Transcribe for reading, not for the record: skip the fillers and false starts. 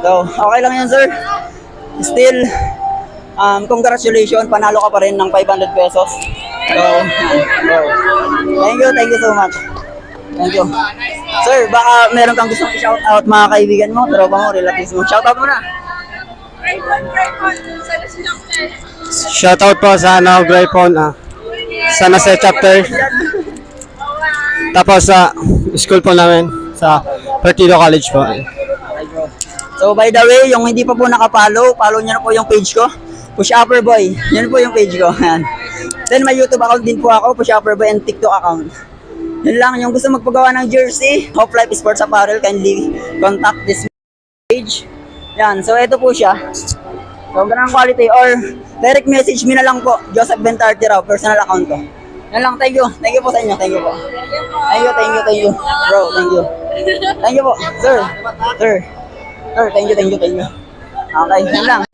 So, okay lang yan, sir. Still, congratulations, panalo ka pa rin ng 500 pesos. So, thank you so much. Thank you. Sir, baka meron kang gustong i-shout out mga kaibigan mo, tropa mo, relatives mo. Shout out mo na. Shoutout po sa Graypon, sa Nasa chapter. Tapos sa school po namin, sa Partido College po. So by the way, yung hindi pa po nakapollow, follow nyo na po yung page ko, Push Upper Boy. Yan po yung page ko. Yan. Then may YouTube account din po ako, Push Upper Boy, and TikTok account. Yun lang, yung gusto magpagawa ng jersey, Hope Life Sports Apparel, kindly contact this page. Yan, so ito po siya. Sobrang quality, or direct message me na lang po, Joseph Bentarte raw, personal account ko. Yan lang, thank you. Thank you po sa inyo, thank you po. Thank you. Bro, thank you. Thank you po, sir. Sir, thank you. Okay, yan lang.